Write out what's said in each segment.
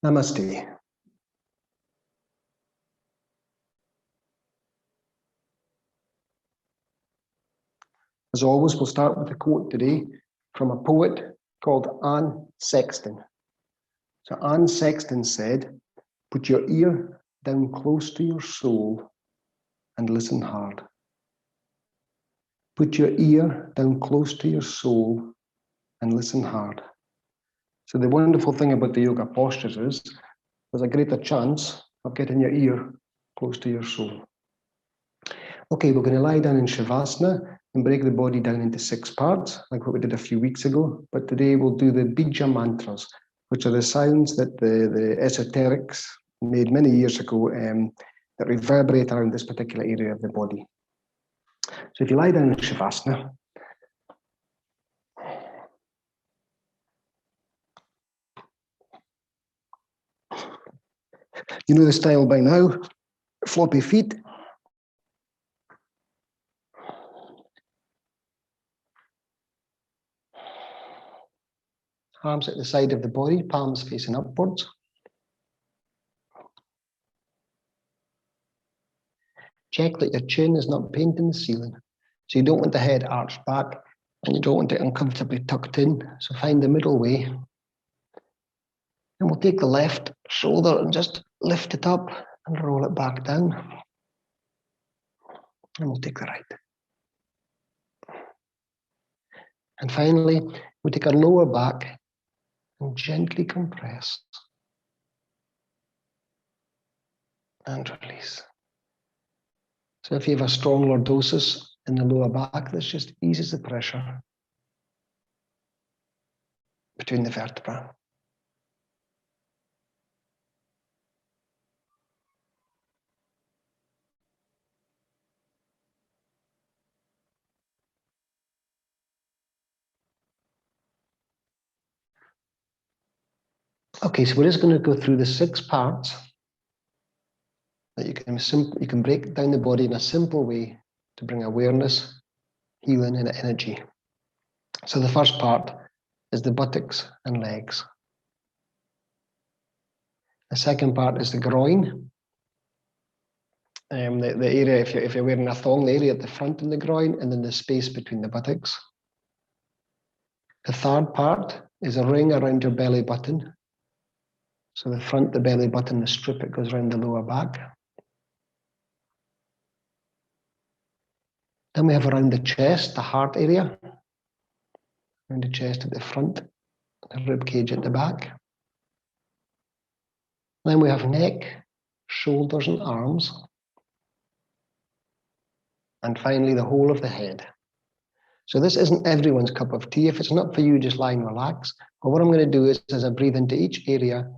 Namaste. As always, we'll start with a quote today from a poet called Anne Sexton. So Anne Sexton said, "Put your ear down close to your soul and listen hard." Put your ear down close to your soul and listen hard. So the wonderful thing about the yoga postures is there's a greater chance of getting your ear close to your soul. Okay, we're going to lie down in Shavasana and break the body down into 6 parts, like what we did a few weeks ago. But today we'll do the Bija Mantras, which are the sounds that the esoterics made many years ago that reverberate around this particular area of the body. So if you lie down in Shavasana, you know the style by now, floppy feet. Arms at the side of the body, palms facing upwards. Check that your chin is not painting the ceiling. So you don't want the head arched back and you don't want it uncomfortably tucked in. So find the middle way. And we'll take the left shoulder and just lift it up and roll it back down. And we'll take the right. And finally, we take our lower back and gently compress. And release. So if you have a strong lordosis in the lower back, this just eases the pressure between the vertebrae. Okay, so we're just going to go through the 6 parts that you can break down the body in a simple way to bring awareness, healing, and energy. So the first part is the buttocks and legs. The second part is the groin. The area, if you're wearing a thong, the area at the front of the groin, and then the space between the buttocks. The third part is a ring around your belly button. So the front, the belly button, the strip, it goes around the lower back. Then we have around the chest, the heart area. Around the chest at the front, the rib cage at the back. Then we have neck, shoulders and arms. And finally, the whole of the head. So this isn't everyone's cup of tea. If it's not for you, just lie and relax. But what I'm going to do is, as I breathe into each area,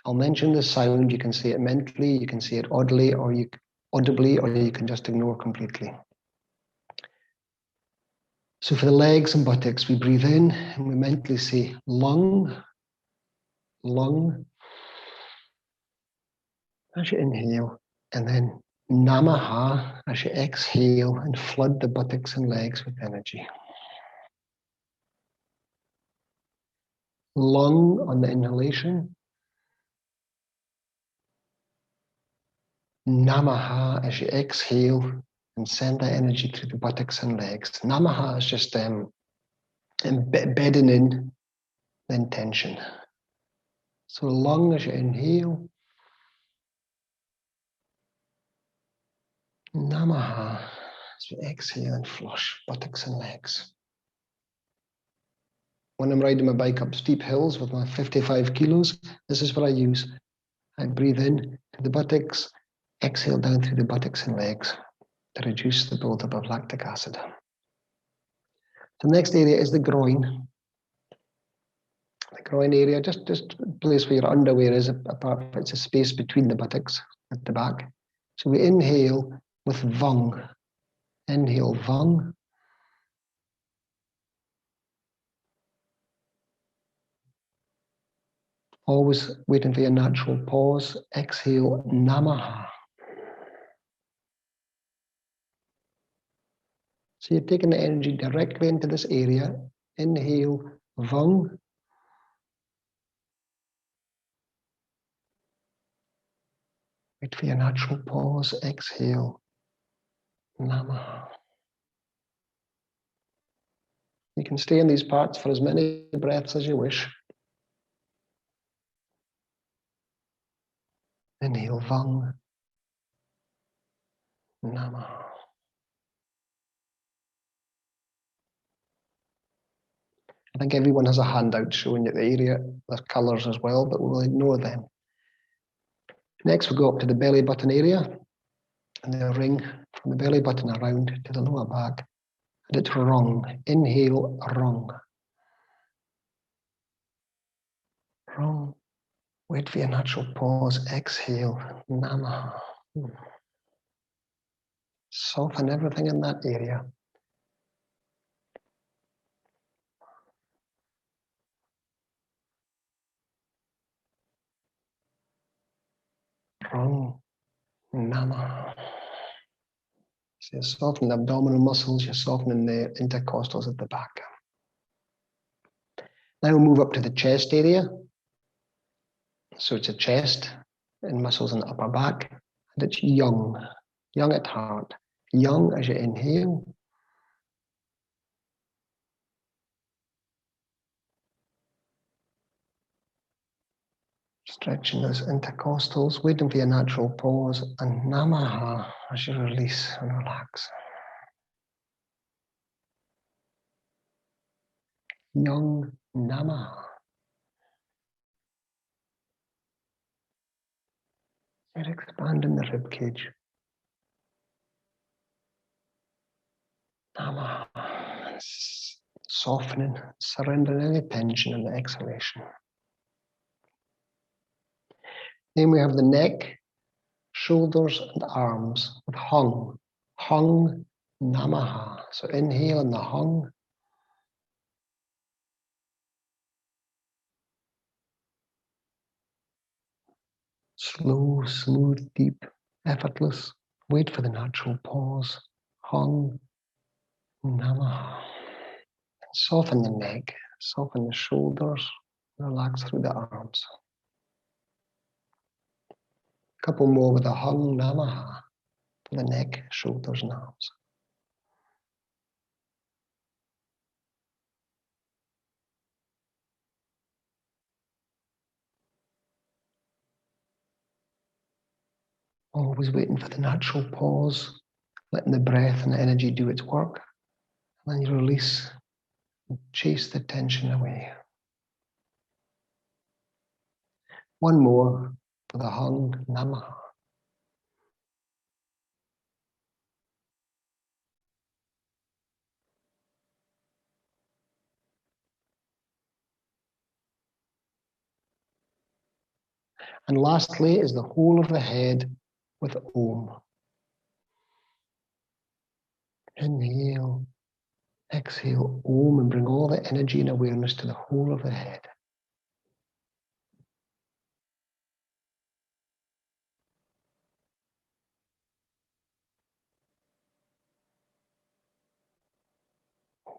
I'll mention the sound. You can say it mentally, you can say it audibly, or you can just ignore completely. So for the legs and buttocks, we breathe in and we mentally say lung, lung, as you inhale, and then namaha as you exhale and flood the buttocks and legs with energy. Lung on the inhalation. Namaha as you exhale and send that energy through the buttocks and legs. Namaha is just bedding in the intention. So lung as you inhale. Namaha as you exhale and flush buttocks and legs. When I'm riding my bike up steep hills with my 55 kilos, this is what I use. I breathe in to the buttocks, exhale down through the buttocks and legs to reduce the buildup of lactic acid. The next area is the groin. The groin area, just a place where your underwear is, apart from it's a space between the buttocks at the back. So we inhale with vung. Inhale vung. Always waiting for your natural pause. Exhale namaha. So you're taking the energy directly into this area. Inhale vung. Wait for your natural pause. Exhale. Namaha. You can stay in these parts for as many breaths as you wish. Inhale, Vang. Namaha. I think everyone has a handout showing you the area, the colours as well, but we'll ignore them. Next, we'll go up to the belly button area, and the ring from the belly button around to the lower back. And it's Rung. Inhale, Rung. Rung. Wait for your natural pause. Exhale, Namaha. Soften everything in that area. Rung. Namaha. So you're softening the abdominal muscles, you're softening the intercostals at the back. Now we'll move up to the chest area. So it's a chest and muscles in the upper back. And it's Yang. Yang at heart. Yang as you inhale. Stretching those intercostals, waiting for your natural pause. And Namaha as you release and relax. Yang Namaha. You're expanding the rib cage. Namaha. Softening, surrendering any tension in the exhalation. Then we have the neck, shoulders, and arms with Hung. Hung Namaha. So inhale in the Hung. Slow, smooth, deep, effortless. Wait for the natural pause. Hung Namaha. Soften the neck, soften the shoulders, relax through the arms. A couple more with the Hung Namaha for the neck, shoulders, and arms. Always waiting for the natural pause, letting the breath and the energy do its work. And then you release, chase the tension away. One more for the Hung Namaha. And lastly is the whole of the head with Om. Inhale, exhale, Om, and bring all the energy and awareness to the whole of the head.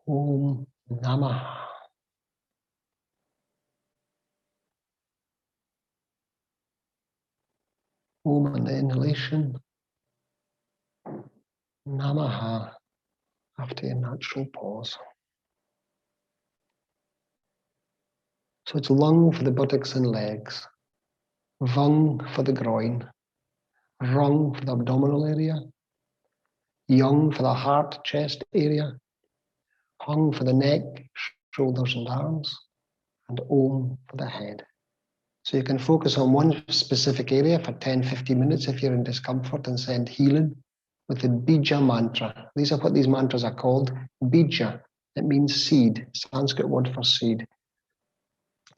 Om Namaha. Om on the inhalation. Namaha after your natural pause. So it's Lung for the buttocks and legs, Vung for the groin, Rung for the abdominal area, Yang for the heart, chest area, Hung for the neck, shoulders and arms, and Om for the head. So you can focus on one specific area for 10-15 minutes if you're in discomfort and send healing with the Bija Mantra. These are what these mantras are called. Bija, it means seed, Sanskrit word for seed.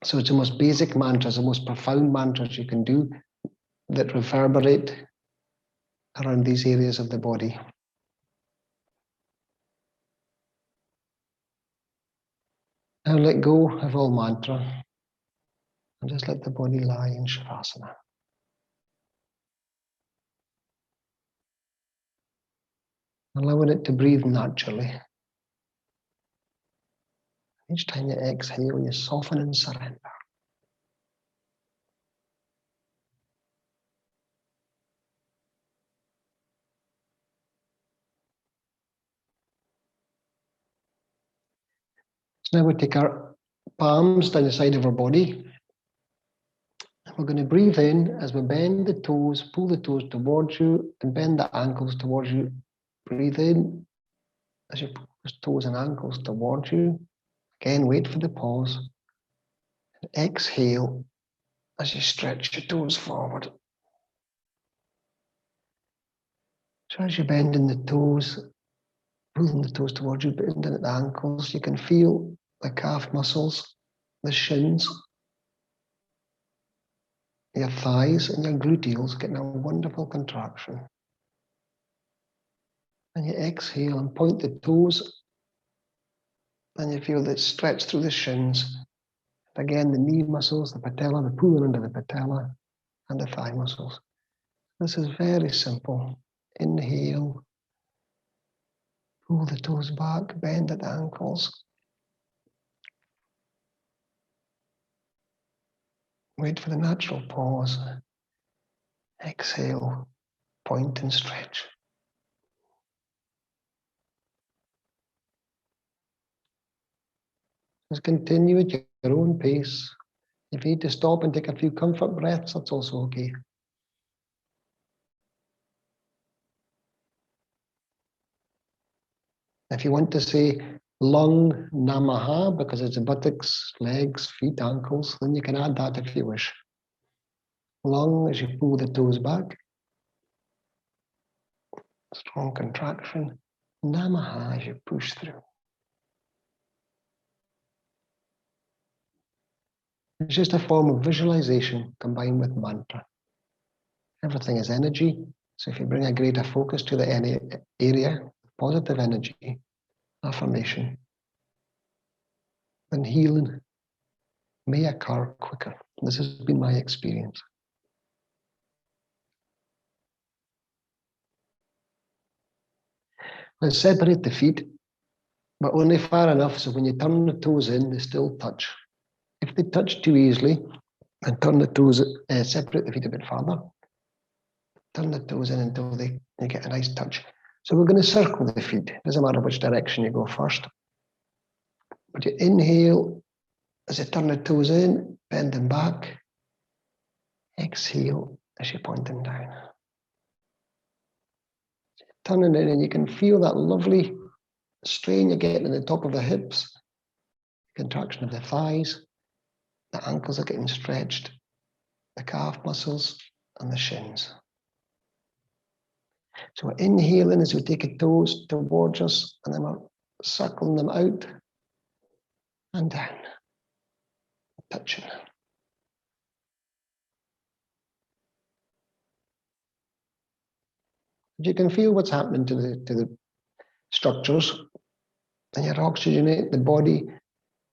So it's the most basic mantras, the most profound mantras you can do that reverberate around these areas of the body. Now let go of all mantra and just let the body lie in Shavasana. Allowing it to breathe naturally. Each time you exhale, you soften and surrender. So now we take our palms down the side of our body. And we're going to breathe in as we bend the toes, pull the toes towards you and bend the ankles towards you. Breathe in as you pull the toes and ankles towards you. Again, wait for the pause. And exhale as you stretch your toes forward. So as you're bending the toes, pulling the toes towards you, bending at the ankles, you can feel the calf muscles, the shins, your thighs and your gluteals getting a wonderful contraction. And you exhale and point the toes, and you feel that stretch through the shins. Again, the knee muscles, the patella, the pulling under the patella, and the thigh muscles. This is very simple. Inhale, pull the toes back, bend at the ankles. Wait for the natural pause. Exhale, point and stretch. Just continue at your own pace. If you need to stop and take a few comfort breaths, that's also okay. If you want to say lung namaha, because it's the buttocks, legs, feet, ankles, then you can add that if you wish. Lung as you pull the toes back. Strong contraction. Namaha as you push through. It's just a form of visualization combined with mantra. Everything is energy. So if you bring a greater focus to the area, positive energy, affirmation, then healing may occur quicker. This has been my experience. Let's separate the feet, but only far enough so when you turn the toes in, they still touch. If they touch too easily, and turn the toes, separate the feet a bit further. Turn the toes in until you get a nice touch. So we're going to circle the feet. Doesn't matter which direction you go first. But you inhale as you turn the toes in, bend them back. Exhale as you point them down. Turning in, and you can feel that lovely strain you're getting in the top of the hips, contraction of the thighs, the ankles are getting stretched, the calf muscles, and the shins. So we're inhaling as we take the toes towards us, and then we're circling them out and down, touching. You can feel what's happening to the structures, and you oxygenate the body.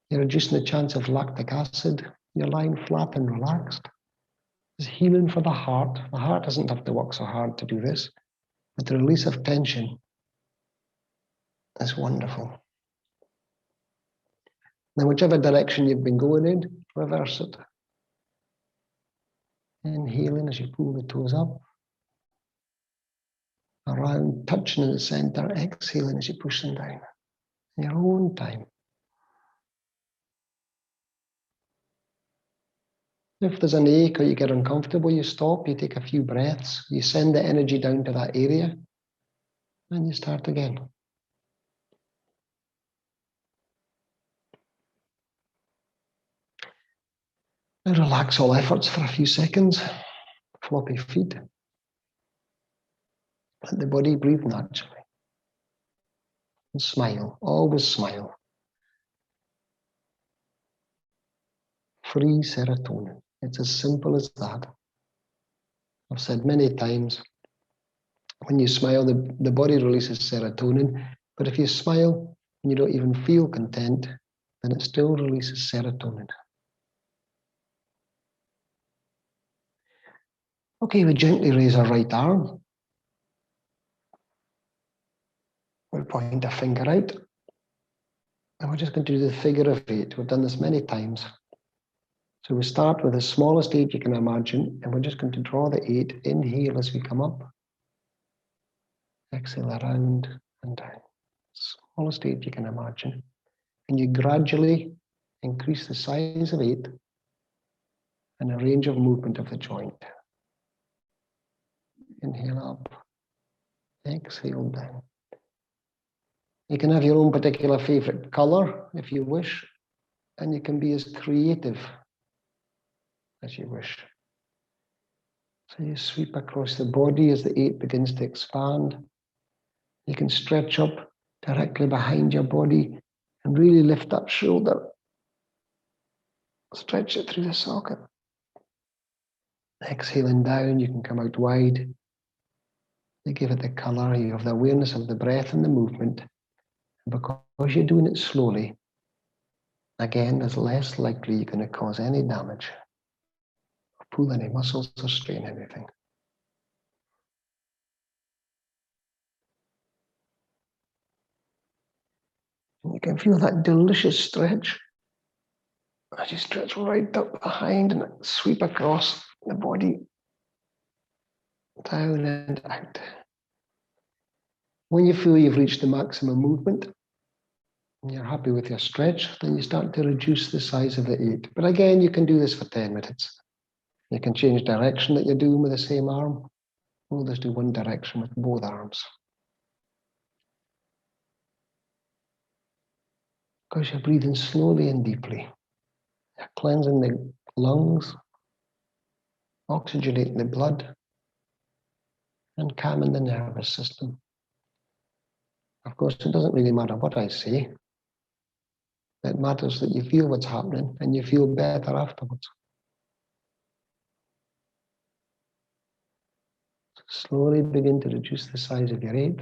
You're reducing the chance of lactic acid. You're lying flat and relaxed. It's healing for the heart. The heart doesn't have to work so hard to do this, but the release of tension is wonderful. Now, whichever direction you've been going in, reverse it. Inhaling as you pull the toes up, around, touching in the center, exhaling as you push them down. In your own time. If there's an ache or you get uncomfortable, you stop, you take a few breaths, you send the energy down to that area, and you start again. Now relax all efforts for a few seconds. Floppy feet. Let the body breathe naturally. And smile, always smile. Free serotonin. It's as simple as that. I've said many times, when you smile, the body releases serotonin, but if you smile and you don't even feel content, then it still releases serotonin. Okay, we gently raise our right arm. We'll point a finger out. And we're just going to do the figure of 8. We've done this many times. So we start with the smallest 8 you can imagine, and we're just going to draw the 8. Inhale as we come up. Exhale around and down. Smallest 8 you can imagine. can you gradually increase the size of 8 and the range of movement of the joint? Inhale up, exhale down. You can have your own particular favorite color if you wish, and you can be as creative as you wish. So you sweep across the body as the 8 begins to expand. You can stretch up directly behind your body and really lift that shoulder. Stretch it through the socket. Exhaling down, you can come out wide. You give it the color, you have the awareness of the breath and the movement. And because you're doing it slowly, again, it's less likely you're going to cause any damage, or pull any muscles or strain anything. And you can feel that delicious stretch as you stretch right up behind and sweep across the body, down and out. When you feel you've reached the maximum movement, and you're happy with your stretch, then you start to reduce the size of the 8. But again, you can do this for 10 minutes. You can change direction that you're doing with the same arm, or just do one direction with both arms. Because you're breathing slowly and deeply. You're cleansing the lungs, oxygenating the blood, and calming the nervous system. Of course, it doesn't really matter what I say. It matters that you feel what's happening and you feel better afterwards. So slowly begin to reduce the size of your 8.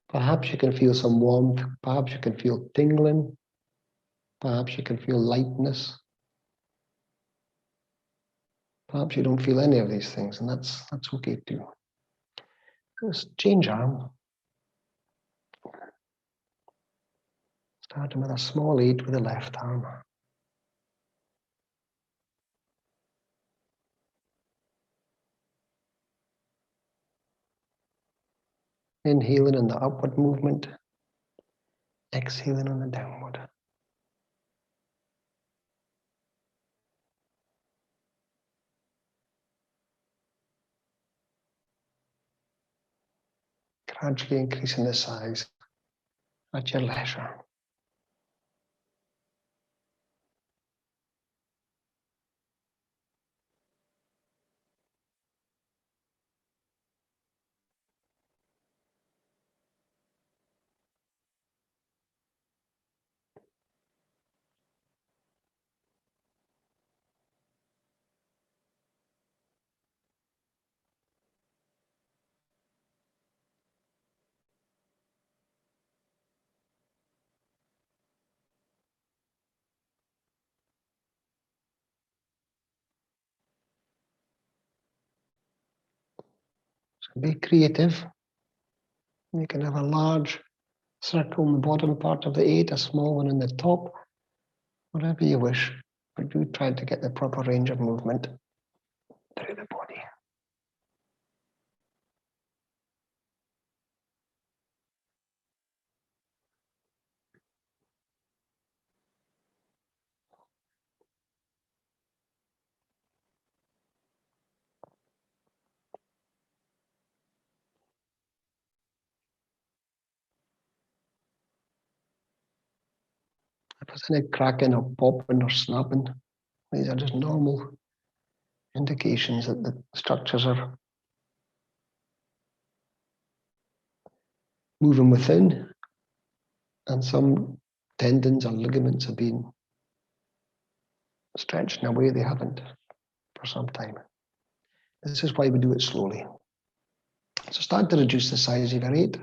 Perhaps you can feel some warmth, perhaps you can feel tingling, perhaps you can feel lightness. Perhaps you don't feel any of these things, and that's okay too. Just change arm. Starting with a small 8 with the left arm. Inhaling in the upward movement, exhaling on the downward. Gradually increasing the size at your leisure. So be creative. You can have a large circle in the bottom part of the 8, a small one in the top, whatever you wish. But do try to get the proper range of movement through the body. If there's any cracking or popping or snapping, these are just normal indications that the structures are moving within, and some tendons or ligaments have been stretched in a way they haven't for some time. This is why we do it slowly. So start to reduce the size of your 8.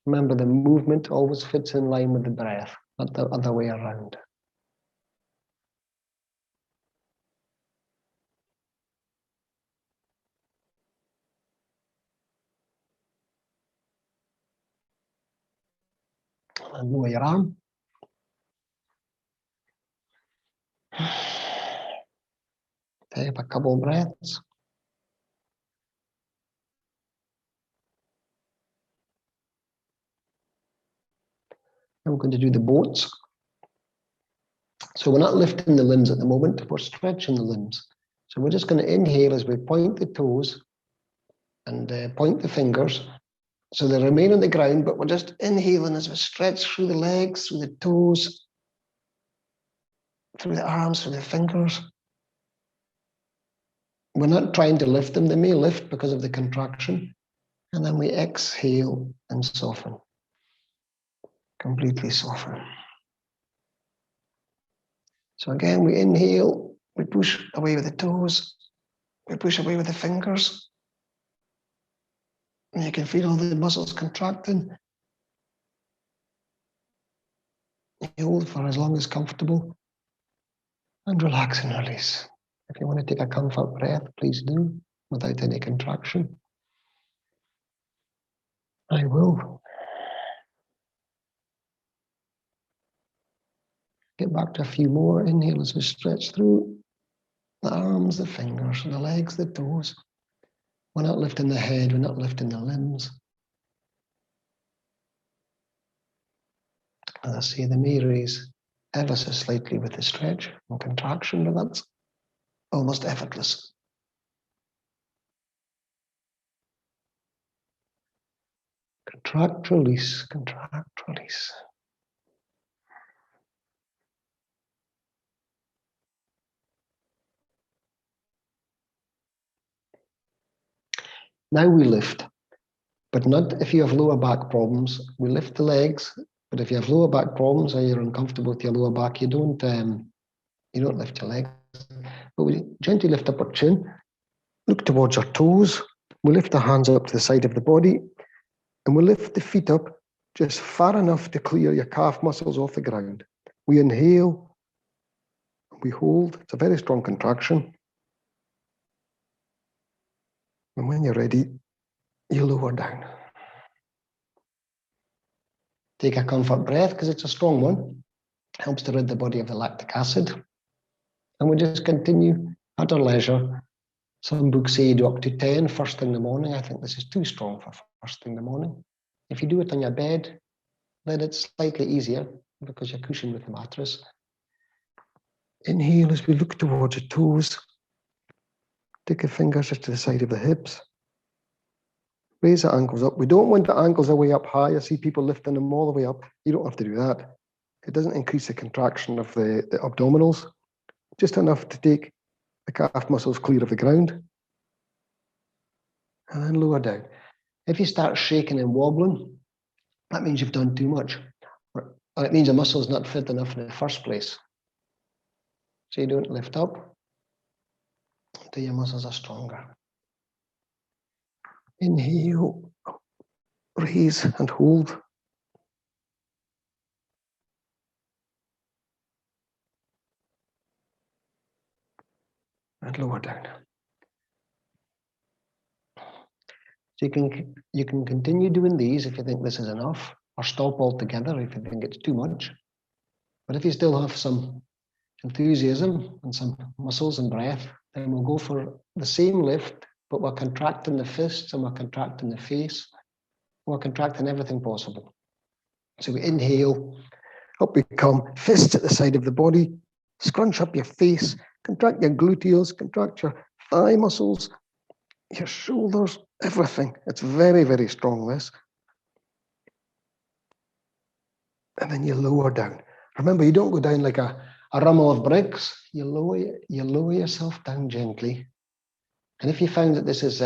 Remember, the movement always fits in line with the breath, not the other way around. And lower your arm. Take a couple of breaths. And we're going to do the boats. So we're not lifting the limbs at the moment, we're stretching the limbs. So we're just going to inhale as we point the toes and point the fingers. So they remain on the ground, but we're just inhaling as we stretch through the legs, through the toes, through the arms, through the fingers. We're not trying to lift them. They may lift because of the contraction. And then we exhale and soften. Completely soften. So again, we inhale, we push away with the toes, we push away with the fingers. And you can feel all the muscles contracting. You hold for as long as comfortable. And relax and release. If you want to take a comfort breath, please do, without any contraction. I will. Get back to a few more. Inhale as we stretch through the arms, the fingers, the legs, the toes. We're not lifting the head, we're not lifting the limbs. As I say, they may raise ever so slightly with the stretch and contraction, but that's almost effortless. Contract, release, contract, release. Now we lift, but not if you have lower back problems. We lift the legs, but if you have lower back problems or you're uncomfortable with your lower back, you don't lift your legs. But we gently lift up our chin, look towards our toes. We lift the hands up to the side of the body, and we lift the feet up just far enough to clear your calf muscles off the ground. We inhale, we hold. It's a very strong contraction. And when you're ready, you lower down. Take a comfort breath because it's a strong one. Helps to rid the body of the lactic acid. And we just continue at our leisure. Some books say you do up to 10 first thing in the morning. I think this is too strong for first thing in the morning. If you do it on your bed, then it's slightly easier because you're cushioned with the mattress. Inhale as we look towards the toes. Take the fingers just to the side of the hips. Raise the ankles up. We don't want the ankles way up high. I see people lifting them all the way up. You don't have to do that. It doesn't increase the contraction of the abdominals. Just enough to take the calf muscles clear of the ground. And then lower down. If you start shaking and wobbling, that means you've done too much. Or it means the muscle's not fit enough in the first place. So you don't lift up until your muscles are stronger. Inhale, raise and hold. And lower down. So you can continue doing these if you think this is enough, or stop altogether if you think it's too much. But if you still have some enthusiasm and some muscles and breath, then we'll go for the same lift, but we're contracting the fists and we're contracting the face. We're contracting everything possible. So we inhale, up we come, fists at the side of the body, scrunch up your face, contract your gluteals, contract your thigh muscles, your shoulders, everything. It's very, very strong, this. And then you lower down. Remember, you don't go down like a rummel of bricks. You lower yourself down gently. And if you find that this is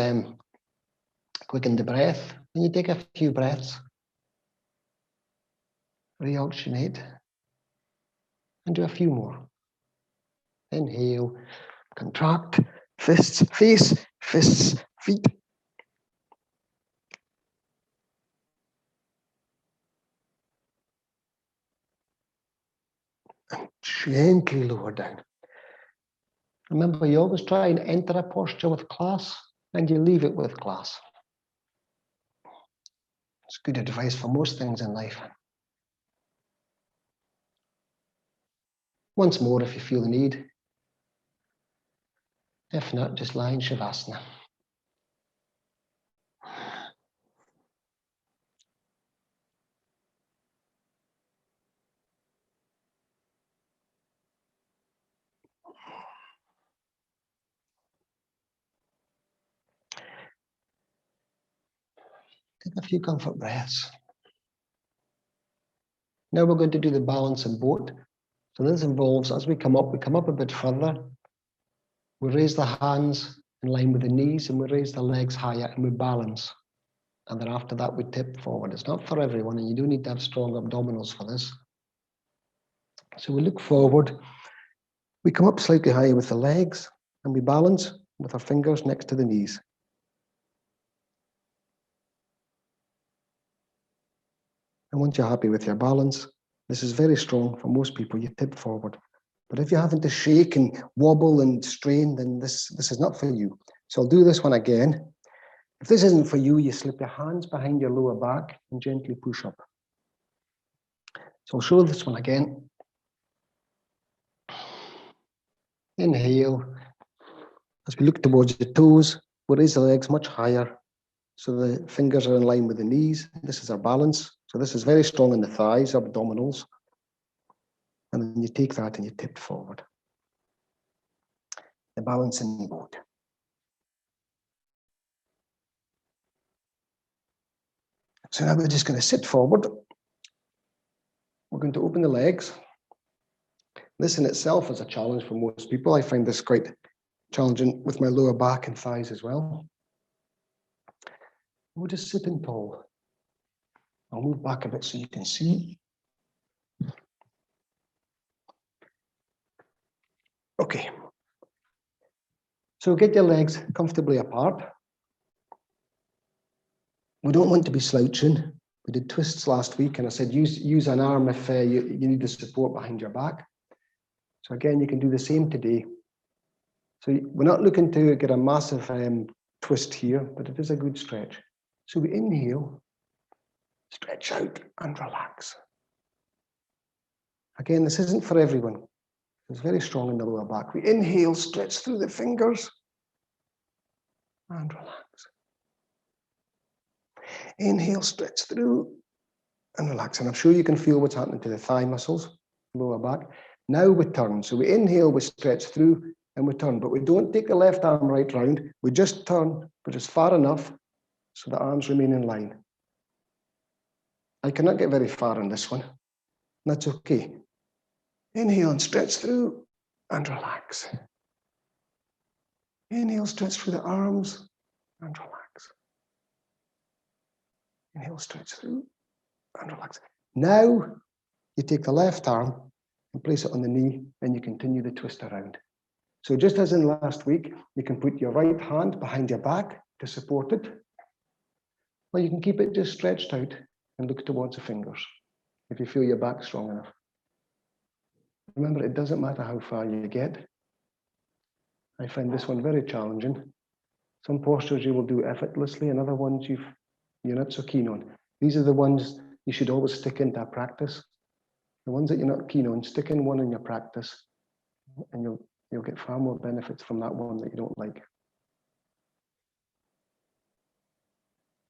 quickened the breath, then you take a few breaths, reoxygenate, and do a few more. Inhale, contract, fists, face, fists, feet. Gently lower down. Remember, you always try and enter a posture with class, and you leave it with class. It's good advice for most things in life. Once more, if you feel the need. If not, just lie in Shavasana. Take a few comfort breaths. Now we're going to do the balance and boat. So this involves, as we come up a bit further. We raise the hands in line with the knees, and we raise the legs higher, and we balance. And then after that, we tip forward. It's not for everyone, and you do need to have strong abdominals for this. So we look forward. We come up slightly higher with the legs, and we balance with our fingers next to the knees. And once you're happy with your balance, this is very strong for most people, you tip forward. But if you're having to shake and wobble and strain, then this is not for you. So I'll do this one again. If this isn't for you, you slip your hands behind your lower back and gently push up. So I'll show this one again. Inhale. As we look towards the toes, we raise the legs much higher, so the fingers are in line with the knees. This is our balance. So this is very strong in the thighs, abdominals. And then you take that and you tip forward. The balancing boat. So now we're just going to sit forward. We're going to open the legs. This in itself is a challenge for most people. I find this quite challenging with my lower back and thighs as well. We're just sitting tall. I'll move back a bit so you can see. Okay. So get your legs comfortably apart. We don't want to be slouching. We did twists last week, and I said use an arm if you need the support behind your back. So again, you can do the same today. So we're not looking to get a massive twist here, but it is a good stretch. So we inhale, stretch out and relax. Again, this isn't for everyone. It's very strong in the lower back. We inhale, stretch through the fingers and relax. Inhale, stretch through and relax. And I'm sure you can feel what's happening to the thigh muscles, lower back. Now we turn. So we inhale, we stretch through and we turn, but we don't take the left arm right round. We just turn, but it's far enough so the arms remain in line. I cannot get very far on this one. That's okay. Inhale and stretch through and relax. Inhale, stretch through the arms and relax. Inhale, stretch through and relax. Now you take the left arm and place it on the knee and you continue the twist around. So just as in last week, you can put your right hand behind your back to support it, or you can keep it just stretched out and look towards the fingers if you feel your back strong enough. Remember, it doesn't matter how far you get. I find this one very challenging. Some postures you will do effortlessly, and other ones you're not so keen on. These are the ones you should always stick into a practice. The ones that you're not keen on, stick in one in your practice, and you'll get far more benefits from that one that you don't like.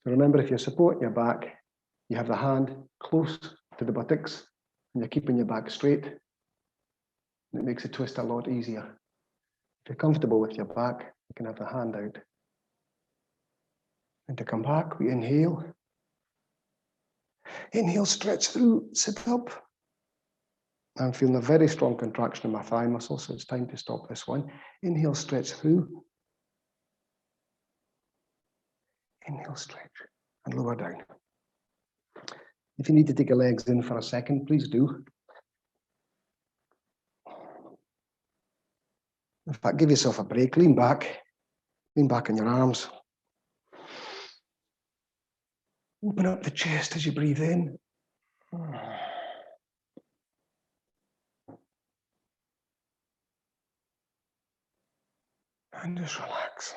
So remember, if you're supporting your back, you have the hand close to the buttocks, and you're keeping your back straight. And it makes the twist a lot easier. If you're comfortable with your back, you can have the hand out. And to come back, we inhale. Inhale, stretch through, sit up. I'm feeling a very strong contraction in my thigh muscle, so it's time to stop this one. Inhale, stretch through. Inhale, stretch, and lower down. If you need to take your legs in for a second, please do. In fact, give yourself a break, lean back on your arms. Open up the chest as you breathe in. And just relax.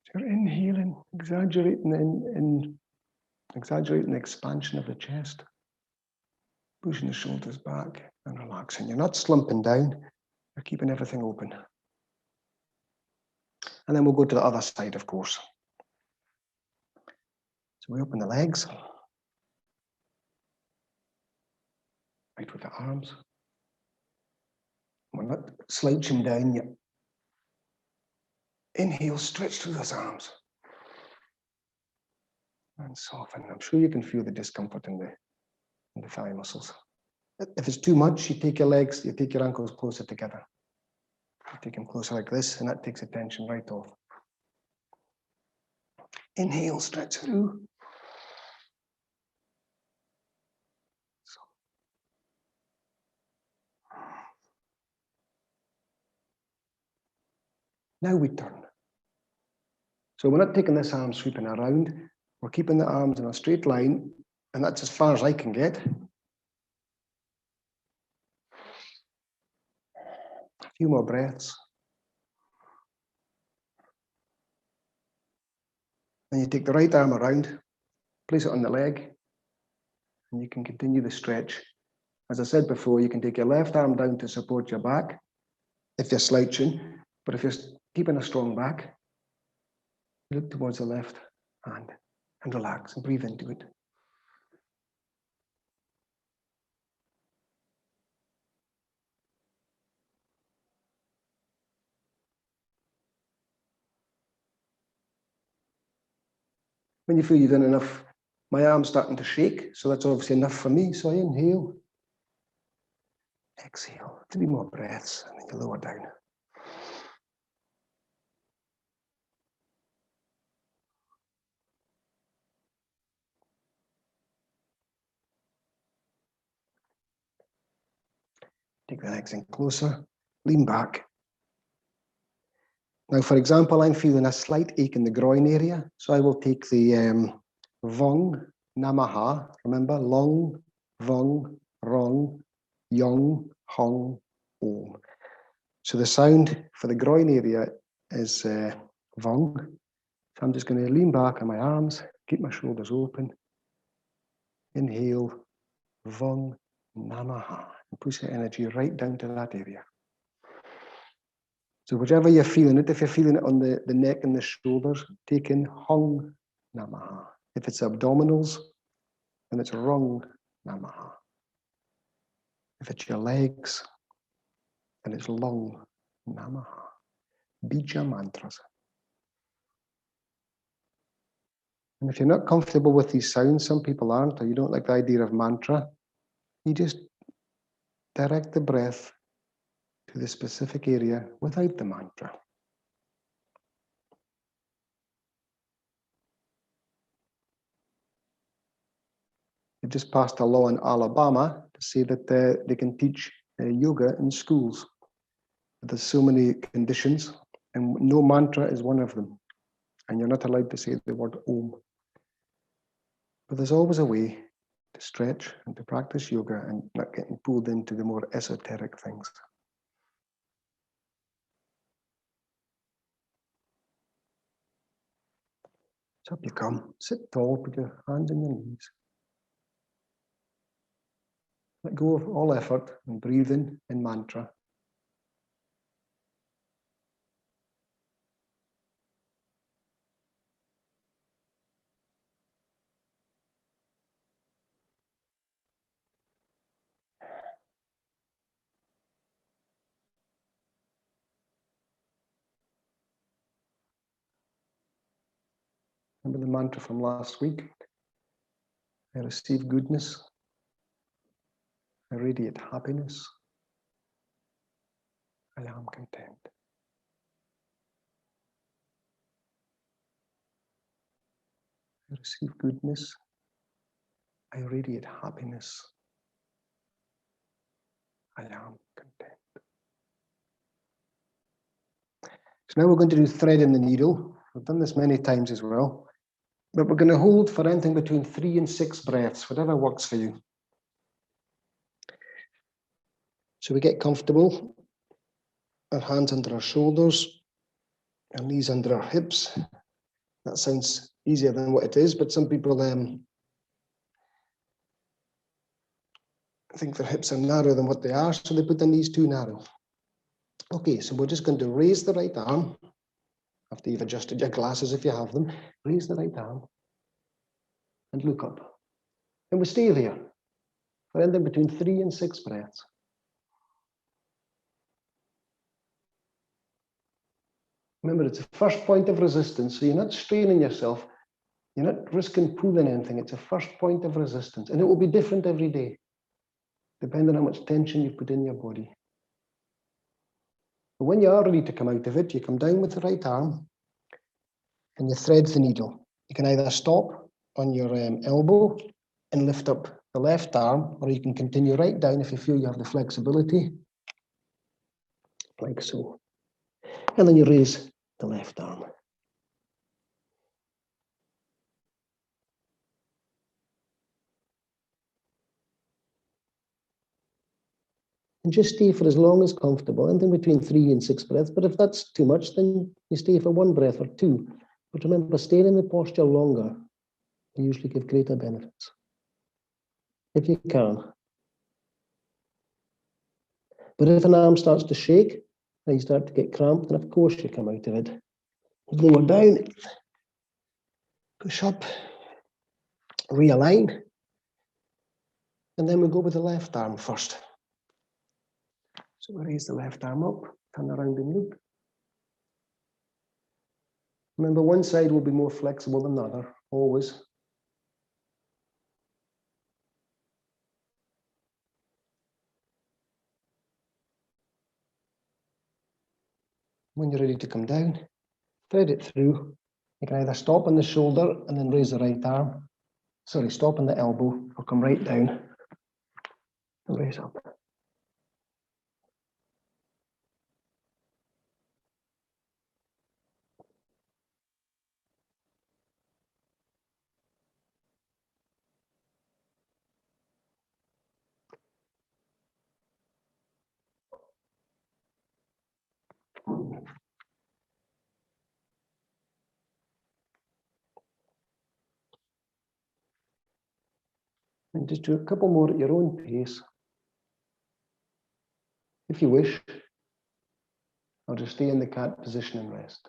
So you're inhaling, exaggerating exaggerating the expansion of the chest, pushing the shoulders back and relaxing. You're not slumping down, you're keeping everything open. And then we'll go to the other side, of course. So we open the legs, right with the arms. We're not slouching down yet. Inhale, stretch through those arms. And soften. I'm sure you can feel the discomfort in the thigh muscles. If it's too much, you take your legs, you take your ankles closer together. You take them closer like this, and that takes the tension right off. Inhale, stretch through. Now we turn. So we're not taking this arm sweeping around. We're keeping the arms in a straight line, and that's as far as I can get. A few more breaths. Then you take the right arm around, place it on the leg, and you can continue the stretch. As I said before, you can take your left arm down to support your back if you're slouching, but if you're keeping a strong back, look towards the left hand and relax and breathe into it. When you feel you've done enough, my arm's starting to shake, so that's obviously enough for me. So I inhale, exhale, 3 more breaths, and then you lower down. Take the legs in closer, lean back. Now, for example, I'm feeling a slight ache in the groin area, so I will take the Vong Namaha. Remember, Long, Vong, Rong, Yong, Hong, Om. So the sound for the groin area is Vong. So I'm just going to lean back on my arms, keep my shoulders open. Inhale, Vong Namaha, and push the energy right down to that area. So whichever you're feeling it, if you're feeling it on the neck and the shoulders, take in Hong Namaha. If it's abdominals, then it's Rong Namaha. If it's your legs, then it's Long Namaha. Bija Mantras. And if you're not comfortable with these sounds, some people aren't, or you don't like the idea of mantra, you just direct the breath to the specific area without the mantra. They just passed a law in Alabama to say that they can teach yoga in schools. There's so many conditions, and no mantra is one of them. And you're not allowed to say the word Om. But there's always a way to stretch and to practice yoga and not getting pulled into the more esoteric things. So up you come, sit tall, put your hands on your knees. Let go of all effort and breathe in mantra. Remember the mantra from last week? I receive goodness. I radiate happiness. I am content. I receive goodness. I radiate happiness. I am content. So now we're going to do thread in the needle. We've done this many times as well. But we're going to hold for anything between 3 and 6 breaths, whatever works for you. So we get comfortable. our hands under our shoulders, our knees under our hips. That sounds easier than what it is, but some people think their hips are narrower than what they are, so they put their knees too narrow. Okay, so we're just going to raise the right arm. After you've adjusted your glasses, if you have them, raise the right arm and look up. And we stay there for anything between 3 and 6 breaths. Remember, it's a first point of resistance, so you're not straining yourself. You're not risking pulling anything. It's a first point of resistance, and it will be different every day, depending on how much tension you put in your body. But when you are ready to come out of it, you come down with the right arm, and you thread the needle. You can either stop on your elbow and lift up the left arm, or you can continue right down if you feel you have the flexibility, like so. And then you raise the left arm. And just stay for as long as comfortable, and in between 3 and 6 breaths. But if that's too much, then you stay for 1 breath or 2. But remember, staying in the posture longer will usually give greater benefits, if you can. But if an arm starts to shake, and you start to get cramped, then of course you come out of it. Lower down, push up, realign, and then we go with the left arm first. So we raise the left arm up, turn around and look. Remember, one side will be more flexible than the other, always. When you're ready to come down, thread it through. You can either stop on the shoulder and then raise the right arm. Sorry, stop on the elbow or come right down and raise up. And just do a couple more at your own pace. If you wish, or just stay in the cat position and rest.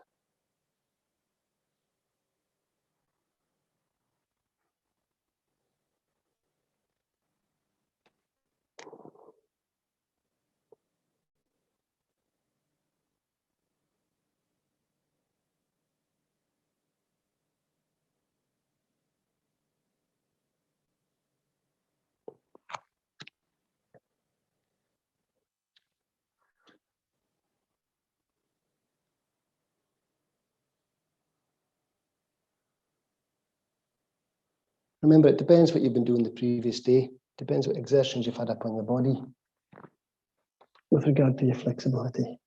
Remember, it depends what you've been doing the previous day. Depends what exertions you've had up on your body with regard to your flexibility.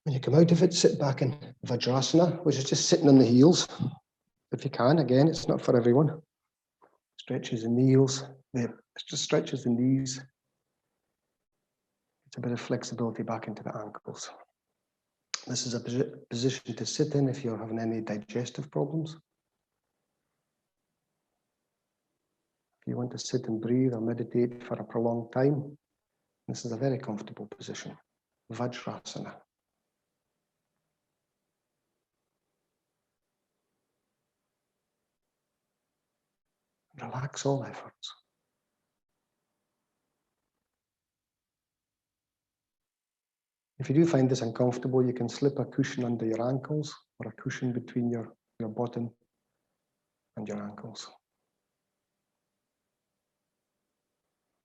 When you come out of it, sit back in Vajrasana, which is just sitting on the heels. If you can, again, it's not for everyone. Stretches the heels, it just stretches the knees. It's a bit of flexibility back into the ankles. This is a position to sit in if you're having any digestive problems. If you want to sit and breathe or meditate for a prolonged time, this is a very comfortable position. Vajrasana. Relax all efforts. If you do find this uncomfortable, you can slip a cushion under your ankles or a cushion between your bottom and your ankles.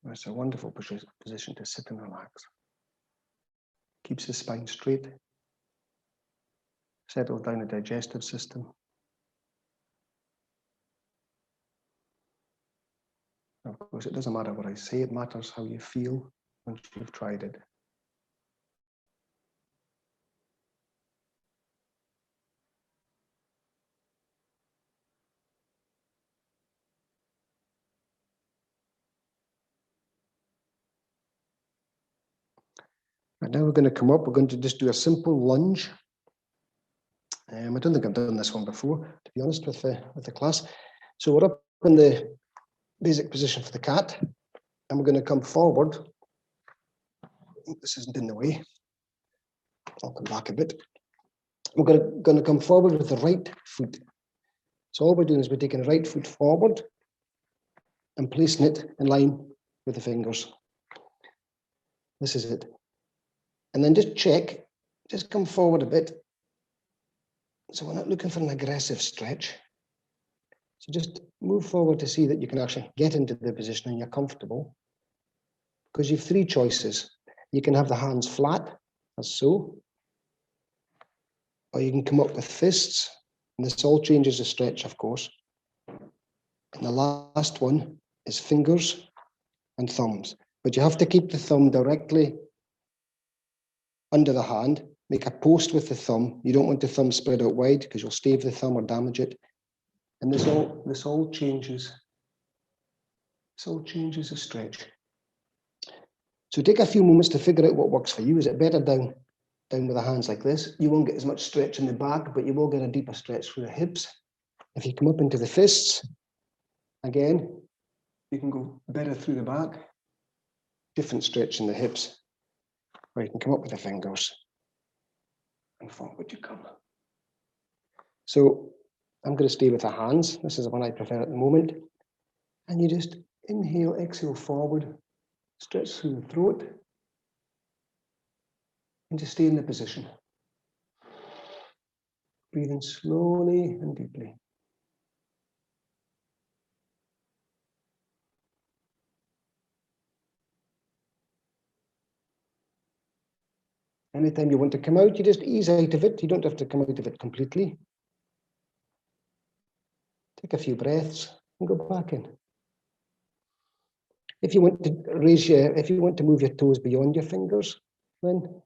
It's a wonderful position to sit and relax. Keeps the spine straight, settles down the digestive system. Of course, it doesn't matter what I say, it matters how you feel once you've tried it. And now we're going to come up. We're going to just do a simple lunge. I don't think I've done this one before, to be honest, with the class. So we're up in the basic position for the cat, and we're going to come forward. This isn't in the way. I'll come back a bit. We're going to come forward with the right foot. So all we're doing is we're taking the right foot forward and placing it in line with the fingers. This is it. And then just check, just come forward a bit. So we're not looking for an aggressive stretch. So just move forward to see that you can actually get into the position and you're comfortable. Because you have three choices. You can have the hands flat, as so. Or you can come up with fists. And this all changes the stretch, of course. And the last one is fingers and thumbs. But you have to keep the thumb directly under the hand. Make a post with the thumb. You don't want the thumb spread out wide because you'll stave the thumb or damage it. And this all changes. This all changes the stretch. So take a few moments to figure out what works for you. Is it better down with the hands like this? You won't get as much stretch in the back, but you will get a deeper stretch through the hips. If you come up into the fists, again, you can go better through the back. Different stretch in the hips. Or you can come up with the fingers. And forward you come. So I'm going to stay with the hands. This is the one I prefer at the moment. And you just inhale, exhale forward, stretch through the throat, and just stay in the position. Breathe in slowly and deeply. Anytime you want to come out, you just ease out of it. You don't have to come out of it completely. Take a few breaths and go back in. If you want to if you want to move your toes beyond your fingers, then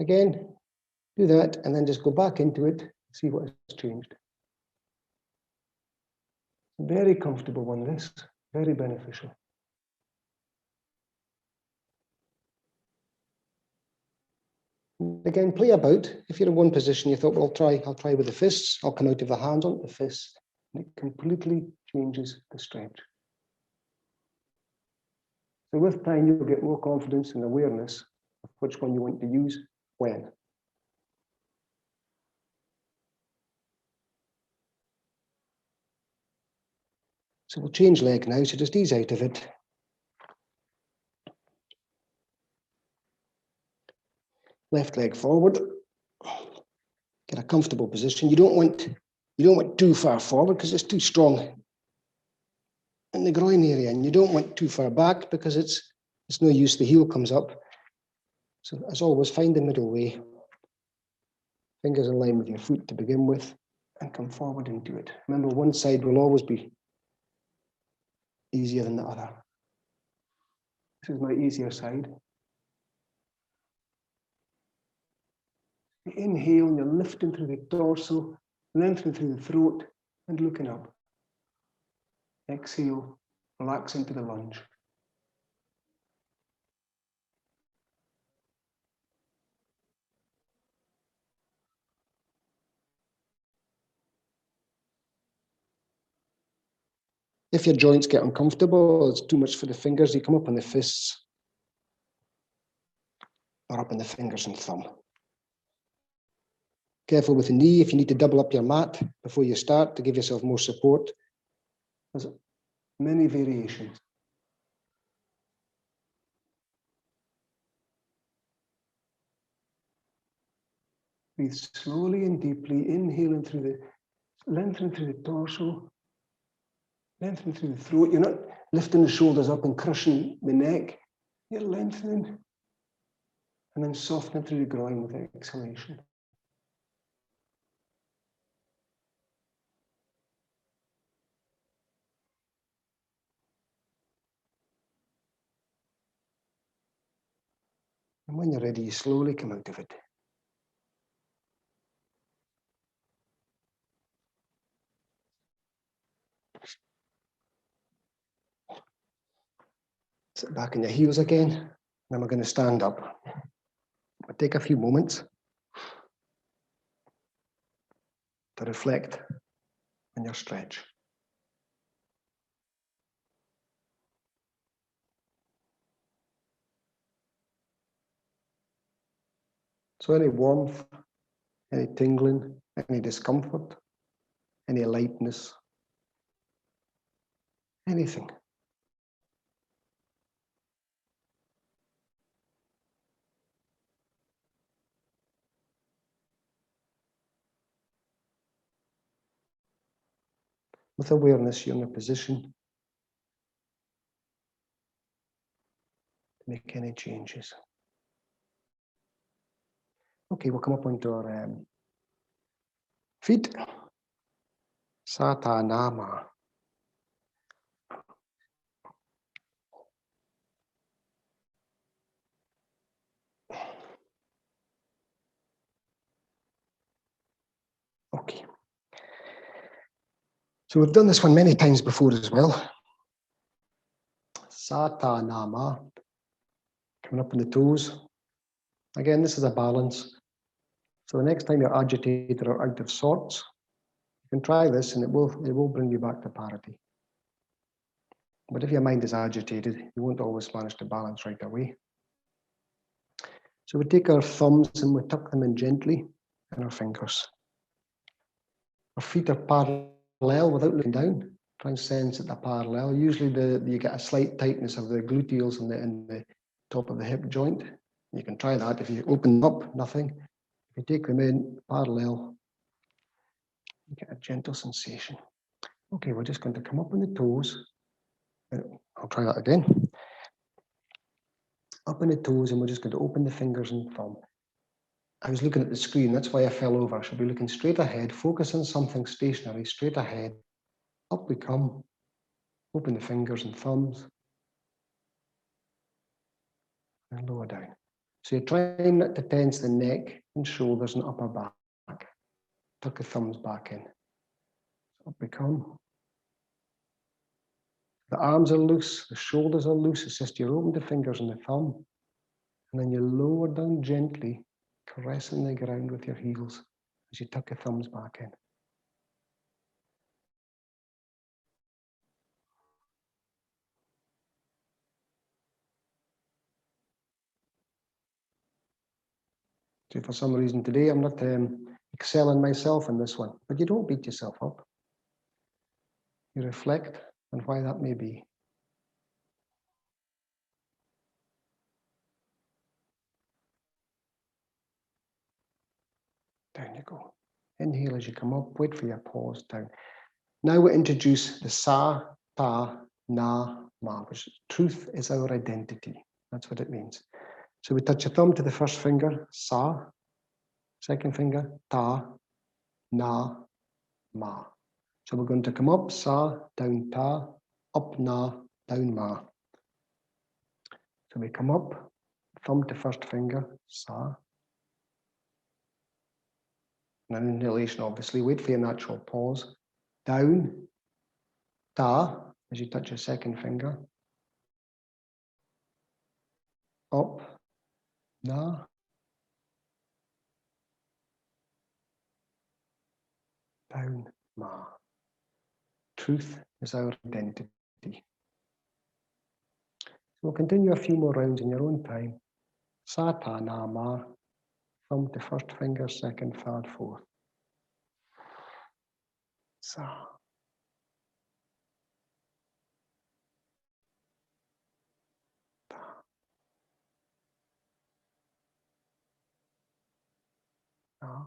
again, do that and then just go back into it, see what has changed. Very comfortable one, this, very beneficial. Again, play about. If you're in one position, you thought, well, I'll try with the fists. I'll come out of the hands onto the fists. And it completely changes the stretch. So with time, you'll get more confidence and awareness of which one you want to use when. So we'll change leg now, so just ease out of it. Left leg forward. Get a comfortable position. You don't want too far forward because it's too strong in the groin area, and you don't want too far back because it's no use, the heel comes up. So as always, find the middle way. Fingers in line with your foot to begin with, and come forward into it. Remember, one side will always be easier than the other. This is my easier side. You inhale and you're lifting through the torso, lengthening through the throat, and looking up. Exhale, relax into the lunge. If your joints get uncomfortable, it's too much for the fingers, you come up on the fists or up on the fingers and thumb. Careful with the knee if you need to double up your mat before you start to give yourself more support. There's many variations. Breathe slowly and deeply, inhaling through lengthening through the torso, lengthening through the throat. You're not lifting the shoulders up and crushing the neck. You're lengthening and then softening through the groin with exhalation. And when you're ready, you slowly come out of it. Sit back on your heels again. Then we're going to stand up. take a few moments to reflect on your stretch. So any warmth, any tingling, any discomfort, any lightness, anything. With awareness, you're in a position to make any changes. Okay, we'll come up onto our feet. Satanama. Okay. So we've done this one many times before as well. Satanama. Coming up on the toes. Again, this is a balance. So the next time you're agitated or out of sorts, you can try this and it will bring you back to parity. But if your mind is agitated, you won't always manage to balance right away. So we take our thumbs and we tuck them in gently and our fingers. Our feet are parallel without looking down. Try and sense that they're parallel. Usually you get a slight tightness of the gluteals and the top of the hip joint. You can try that. If you open them up, nothing. If you take them in parallel, you get a gentle sensation. Okay, we're just going to come up on the toes. I'll try that again. Up on the toes, and we're just going to open the fingers and thumb. I was looking at the screen, that's why I fell over. I should be looking straight ahead, focus on something stationary, straight ahead. Up we come, open the fingers and thumbs, and lower down. So you're trying not to tense the neck and shoulders and upper back. Tuck the thumbs back in. Up we come. The arms are loose, the shoulders are loose. It's just you open the fingers and the thumb, and then you lower down gently, caressing the ground with your heels as you tuck your thumbs back in. So for some reason today, I'm not excelling myself in this one, but you don't beat yourself up. You reflect on why that may be. Down you go. Inhale as you come up, wait for your pause, down. Now we introduce the sa, ta, na, ma, which is truth is our identity. That's what it means. So we touch your thumb to the first finger, sa, second finger, ta, na, ma. So we're going to come up, sa, down, ta, up, na, down, ma. So we come up, thumb to first finger, sa. And an inhalation, obviously. Wait for your natural pause. Down, ta, as you touch your second finger. Up, na. Down, ma. Truth is our identity. We'll continue a few more rounds in your own time. Sa, ta, na, ma. Thumb to first finger, second, third, fourth. Sa. Ta. Na.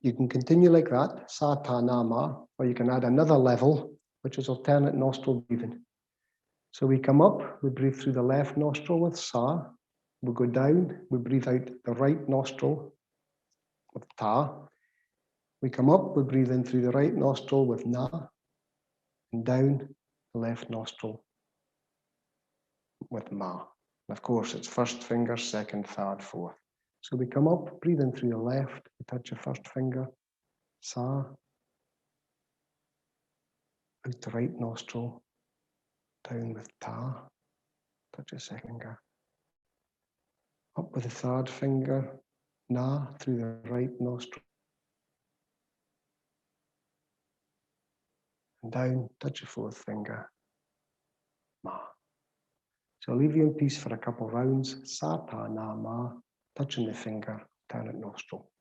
You can continue like that, sa, ta, na, ma, or you can add another level, which is alternate nostril breathing. So we come up, we breathe through the left nostril with sa, We go down, we breathe out the right nostril with ta. We come up, we breathe in through the right nostril with na, and down the left nostril with ma. And of course, it's first finger, second, third, fourth. So we come up, breathe in through the left, we touch your first finger, sa, out the right nostril, down with ta, touch your second finger. Up with the third finger, na, through the right nostril. And down, touch your fourth finger, ma. So I'll leave you in peace for a couple of rounds. Sa, ta, na, ma, touching the finger, turn at nostril.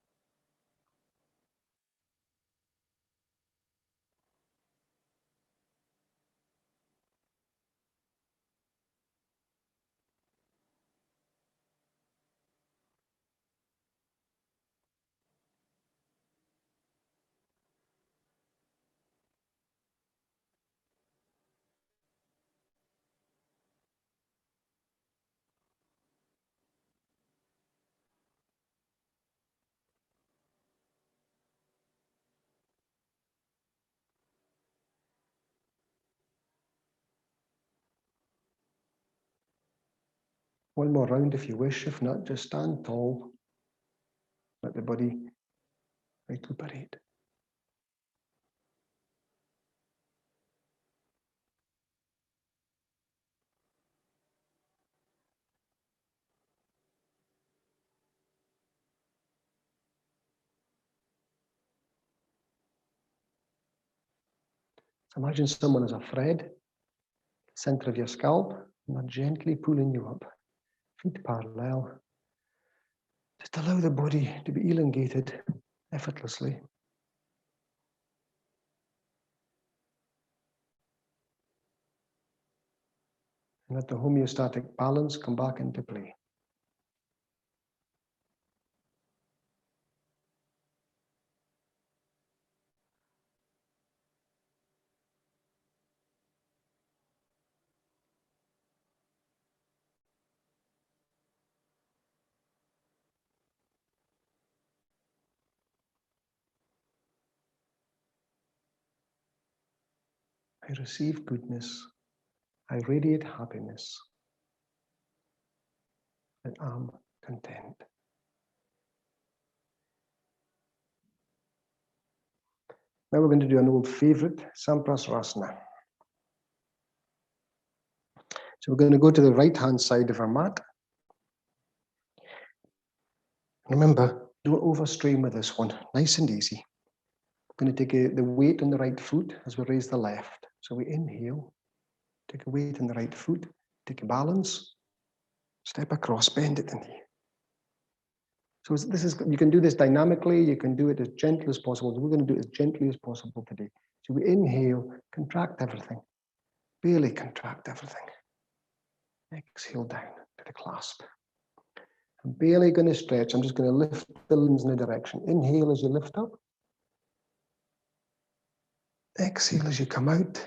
One more round if you wish. If not, just stand tall. Let the body recuperate. So imagine someone as a thread, center of your scalp, and they're gently pulling you up. Feet parallel. Just allow the body to be elongated effortlessly. And let the homeostatic balance come back into play. I receive goodness. I radiate happiness. I am content. Now we're going to do an old favorite, Samprasrasana. So we're going to go to the right-hand side of our mat. Remember, don't overstrain with this one. Nice and easy. We're going to take the weight on the right foot as we raise the left. So we inhale, take a weight on the right foot, take a balance, step across, bend at the knee. So you can do this dynamically, you can do it as gentle as possible. We're going to do it as gently as possible today. So we inhale, contract everything, barely contract everything. Exhale down to the clasp. I'm barely going to stretch, I'm just going to lift the limbs in a direction. Inhale as you lift up. Exhale as you come out.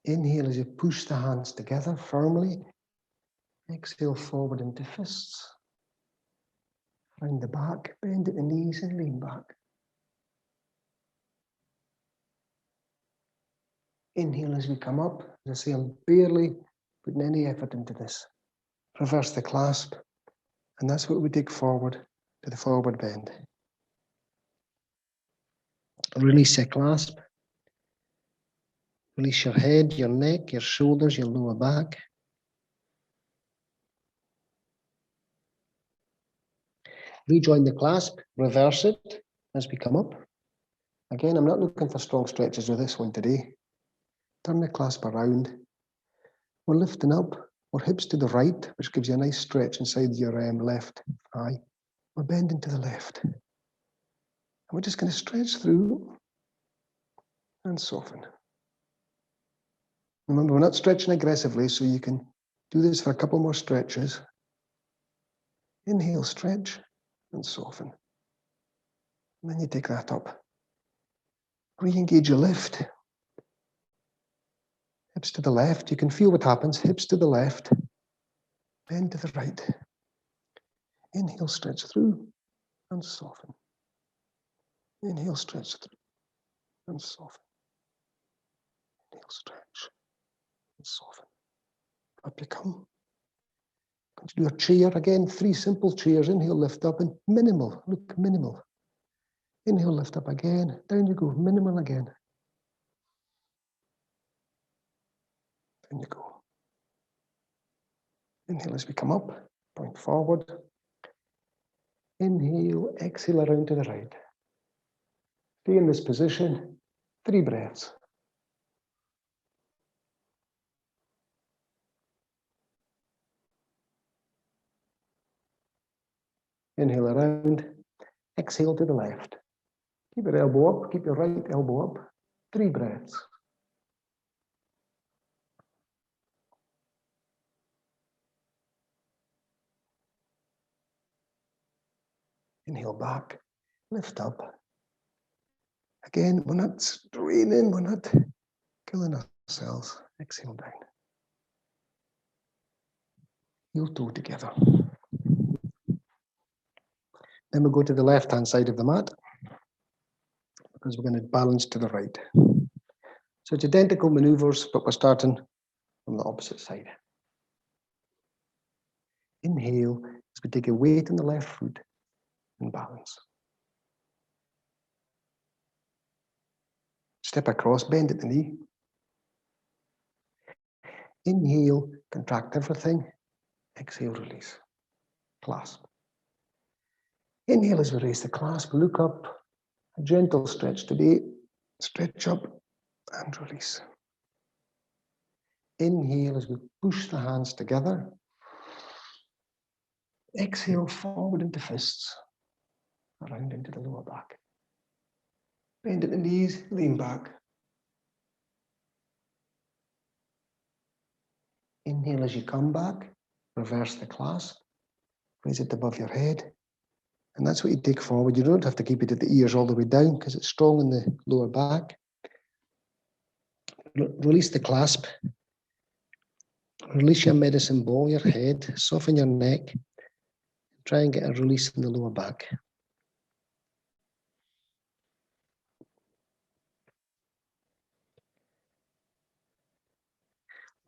Inhale as you push the hands together firmly. Exhale forward into fists. Round the back, bend at the knees and lean back. Inhale as we come up. As I say, I'm barely putting any effort into this. Reverse the clasp. And that's what we take forward to the forward bend. Release your clasp. Release your head, your neck, your shoulders, your lower back. Rejoin the clasp, reverse it as we come up. Again, I'm not looking for strong stretches with this one today. Turn the clasp around. We're lifting up, our hips to the right, which gives you a nice stretch inside your left thigh. We're bending to the left. And we're just going to stretch through and soften. Remember, we're not stretching aggressively, so you can do this for a couple more stretches. Inhale, stretch, and soften. And then you take that up. Re-engage your lift. Hips to the left. You can feel what happens. Hips to the left. bend to the right. Inhale, stretch through and soften. Inhale, stretch through and soften. Inhale, stretch and soften. Up you come. Going to do a chair again, 3 simple chairs. Inhale, lift up and minimal. Look, minimal. Inhale, lift up again. Down you go, minimal again. Down you go. Inhale as we come up, point forward. Inhale, exhale around to the right. Stay in this position, 3 breaths. Inhale around, exhale to the left. Keep your elbow up, keep your right elbow up. 3 breaths. Inhale back, lift up. Again, we're not straining, we're not killing ourselves. Exhale down. Heel toe together. Then we'll go to the left-hand side of the mat because we're going to balance to the right. So it's identical maneuvers, but we're starting from the opposite side. Inhale as we take a weight in the left foot and balance. Step across, bend at the knee. Inhale, contract everything. Exhale, release. Clasp. Inhale as we raise the clasp, look up. A gentle stretch today. Stretch up and release. Inhale as we push the hands together. Exhale, forward into fists. Around into the lower back. Bend at the knees, lean back. Inhale as you come back. Reverse the clasp. Raise it above your head. And that's what you take forward. You don't have to keep it at the ears all the way down because it's strong in the lower back. Release the clasp. Release your medicine ball, your head. Soften your neck. Try and get a release in the lower back.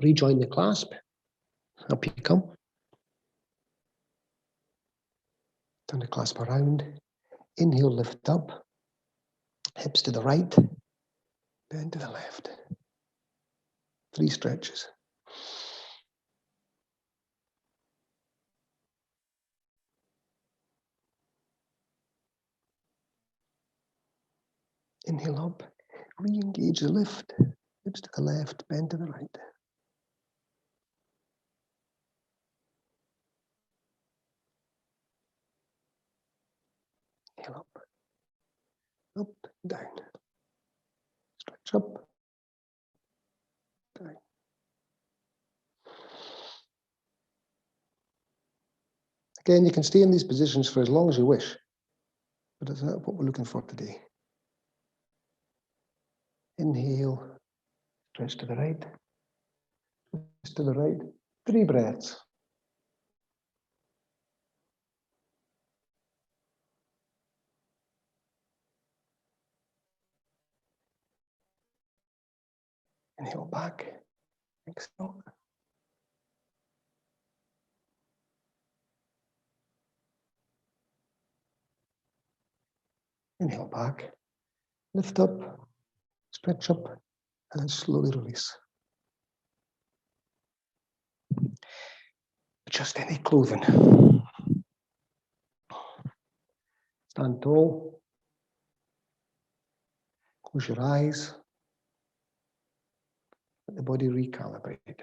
Rejoin the clasp. Up you come. Turn the clasp around. Inhale, lift up. Hips to the right. Bend to the left. 3 stretches. Inhale up. Re-engage the lift. Hips to the left. Bend to the right. Inhale up. Up, down. Stretch up. Down. Again, you can stay in these positions for as long as you wish, but that's not what we're looking for today. Inhale, stretch to the right, twist to the right, 3 breaths. Inhale back, exhale. Inhale back, lift up, stretch up, and then slowly release. Adjust any clothing. Stand tall. Close your eyes. Let the body recalibrate.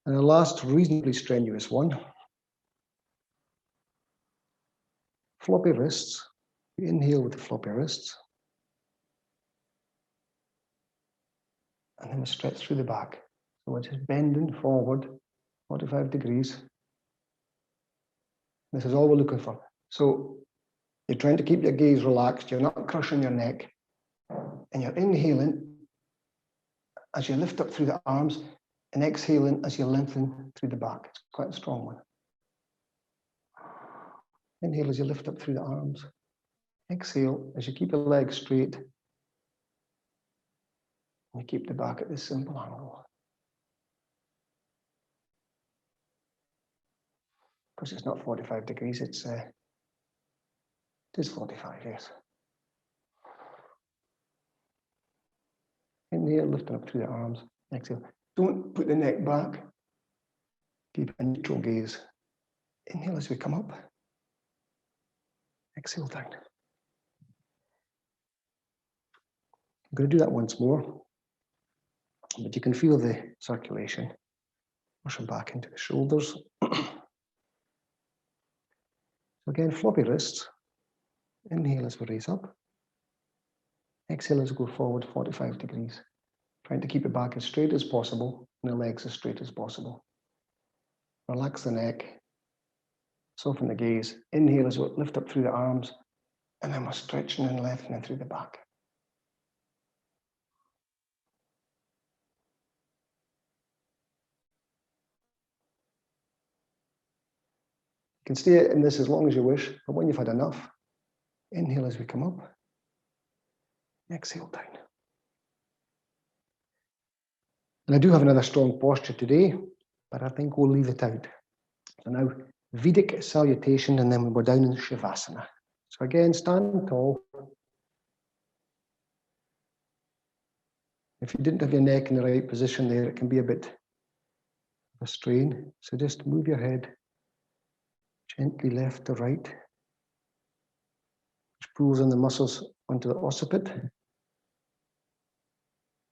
And a last reasonably strenuous one. Floppy wrists. You inhale with the floppy wrists. And then we stretch through the back. So we're just bending forward 45 degrees. This is all we're looking for. So You're trying to keep your gaze relaxed. You're not crushing your neck. And you're inhaling as you lift up through the arms and exhaling as you lengthen through the back. It's quite a strong one. Inhale as you lift up through the arms. Exhale as you keep the legs straight. And you keep the back at this simple angle. Because it's not 45 degrees, it is 45, yes. Inhale, lifting up through the arms. Exhale. Don't put the neck back. Keep a neutral gaze. Inhale as we come up. Exhale down. I'm going to do that once more. But you can feel the circulation pushing back into the shoulders. So again, floppy wrists. Inhale as we raise up. Exhale as we go forward 45 degrees. Trying to keep the back as straight as possible and the legs as straight as possible. Relax the neck. Soften the gaze. Inhale as we lift up through the arms. And then we're stretching and lengthening through the back. You can stay in this as long as you wish, but when you've had enough, inhale as we come up. Exhale down. And I do have another strong posture today, but I think we'll leave it out. So now, Vedic Salutation, and then we're down in Shavasana. So again, stand tall. If you didn't have your neck in the right position there, it can be a bit of a strain. So just move your head gently left to right, which pulls in the muscles onto the occiput.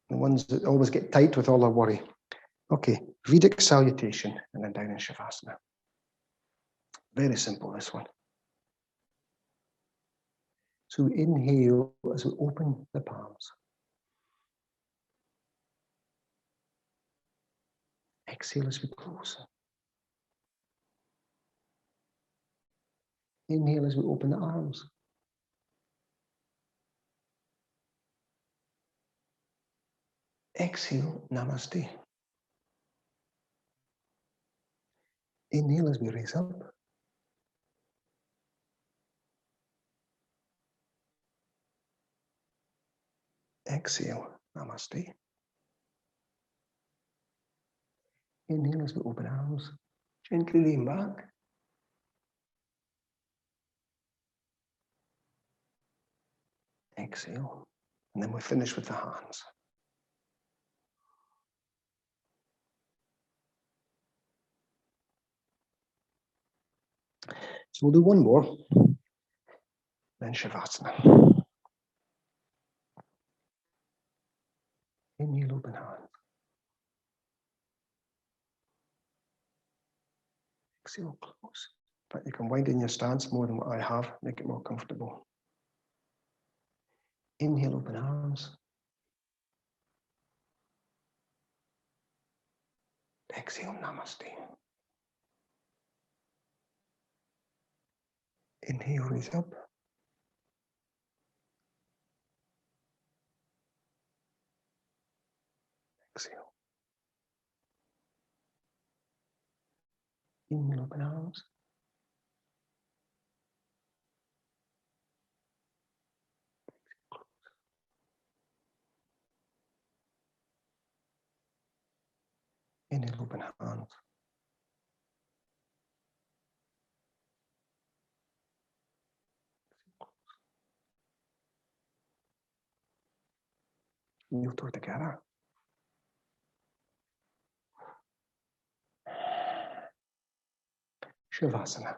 The ones that always get tight with all our worry. Okay, Vedic Salutation, and then down in Shavasana. Very simple, this one. So inhale as we open the palms. Exhale as we close. Inhale as we open the arms. Exhale, Namaste. Inhale as we raise up. Exhale, Namaste. Inhale as we open arms. Gently lean back. Exhale. And then we finish with the hands. So we'll do one more. Then Shavasana. Inhale, open hands. Exhale, close. But you can widen your stance more than what I have, make it more comfortable. Inhale, open arms. Exhale, Namaste. Inhale, raise up. Exhale. Inhale, open arms. Inhale, open hands. Kneel toward together. Shavasana.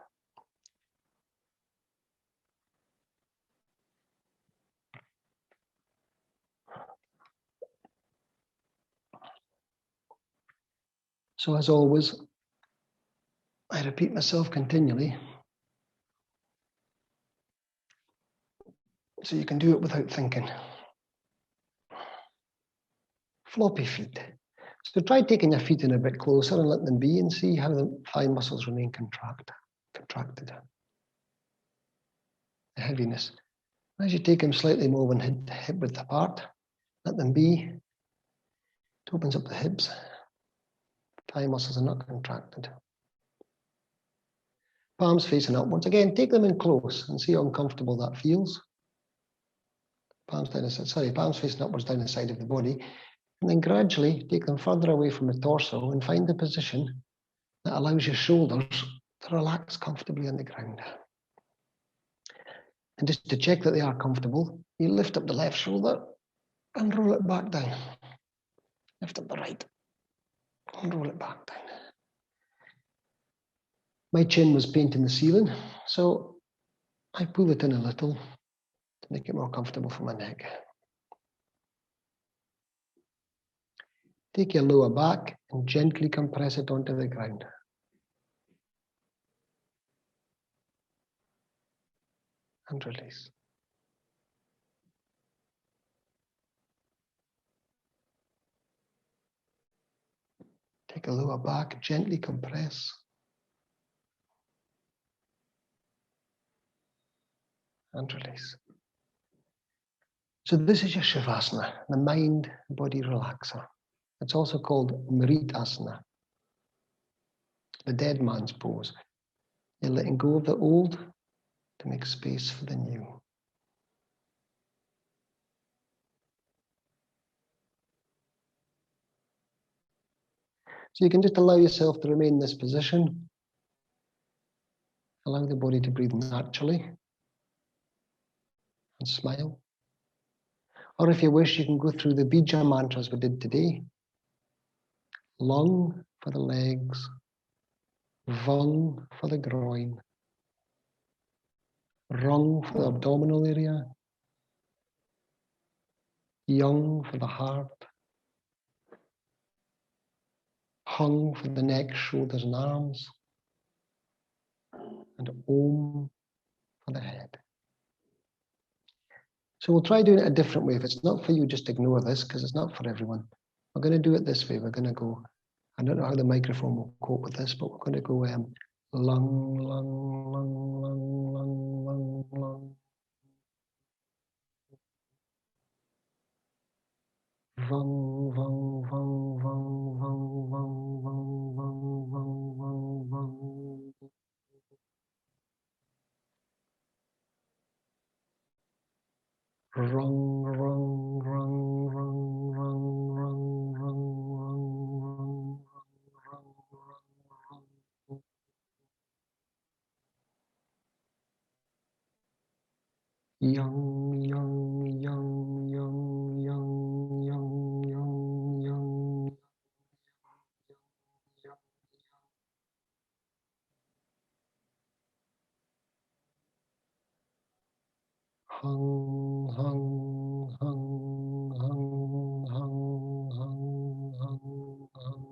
So as always, I repeat myself continually. So you can do it without thinking. Floppy feet. So try taking your feet in a bit closer and let them be and see how the thigh muscles remain contracted. The heaviness. As you take them slightly more when hip width apart, let them be. It opens up the hips. Thigh muscles are not contracted. Palms facing upwards. Again, take them in close and see how uncomfortable that feels. Palms facing upwards down the side of the body. And then gradually take them further away from the torso and find the position that allows your shoulders to relax comfortably on the ground. And just to check that they are comfortable, you lift up the left shoulder and roll it back down. Lift up the right and roll it back down. My chin was painting the ceiling, so I pull it in a little to make it more comfortable for my neck. Take your lower back and gently compress it onto the ground. And release. Take a lower back, gently compress. And release. So this is your Shavasana, the mind-body relaxer. It's also called Mritasana, the dead man's pose. You're letting go of the old to make space for the new. So you can just allow yourself to remain in this position. Allow the body to breathe naturally and smile. Or if you wish, you can go through the Bija Mantras we did today. Lung for the legs, Vung for the groin, Rung for the abdominal area, Yung for the heart, Hung for the neck, shoulders and arms, and Om for the head. So we'll try doing it a different way. If it's not for you, just ignore this because it's not for everyone. We're going to do it this way. We're going to go, I don't know how the microphone will cope with this, but we're going to go lung, lung, lung, lung, lung, lung, lung. Vung, vung, vung, vung, vung, vung, vung, vung, vung, vung, vung. Rung, rung, rung, rung, rung, rung, rung, rung, rung, rung, rung. Young, young, young, young, young, young, young, young. Hung, hung, hung, hung, hung, hung, hung, hung,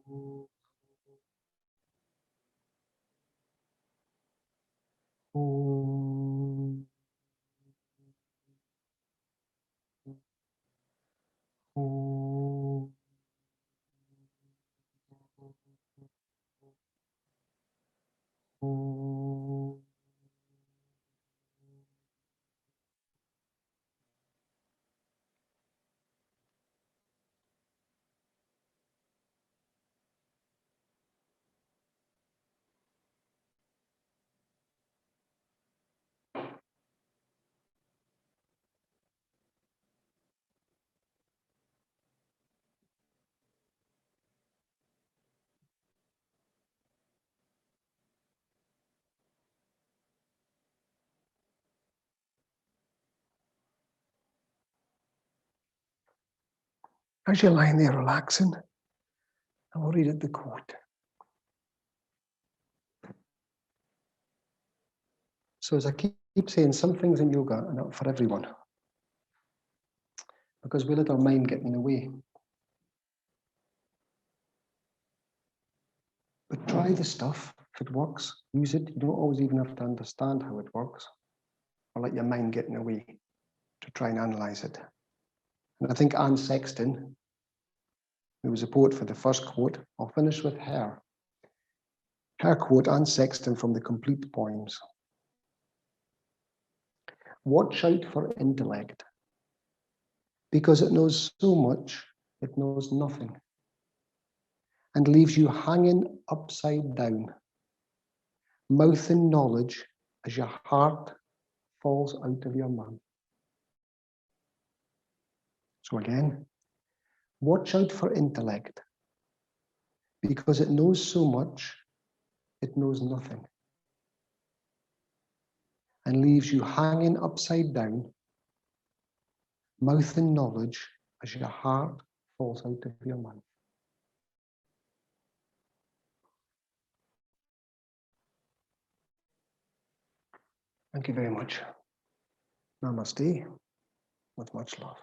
hung. Om. Om. Om. As you're lying there relaxing, I will read out the quote. So as I keep saying, some things in yoga are not for everyone, because we let our mind get in the way. But try the stuff. If it works, use it. You don't always even have to understand how it works, or let your mind get in the way to try and analyze it. And I think Anne Sexton, who was a poet for the first quote, I'll finish with her. Her quote, Anne Sexton from the Complete Poems. Watch out for intellect, because it knows so much, it knows nothing, and leaves you hanging upside down, mouthing knowledge as your heart falls out of your mouth. So again, watch out for intellect, because it knows so much, it knows nothing, and leaves you hanging upside down, mouthing knowledge as your heart falls out of your mouth. Thank you very much. Namaste, with much love.